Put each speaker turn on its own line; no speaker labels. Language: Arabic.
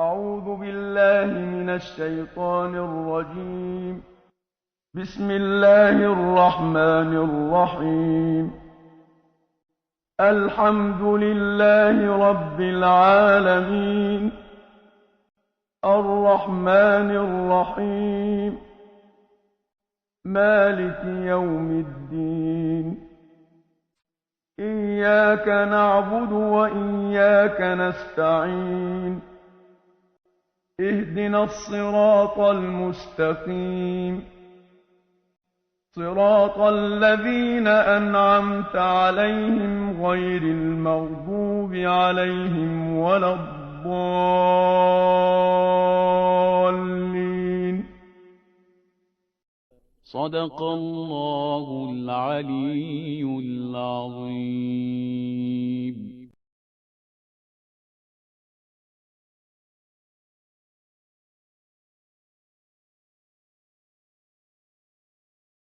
أعوذ بالله من الشيطان الرجيم. بسم الله الرحمن الرحيم. الحمد لله رب العالمين، الرحمن الرحيم، مالك يوم الدين. إياك نعبد وإياك نستعين. اهدنا الصراط المستقيم، صراط الذين أنعمت عليهم غير المغضوب عليهم ولا الضالين.
صدق الله العلي العظيم.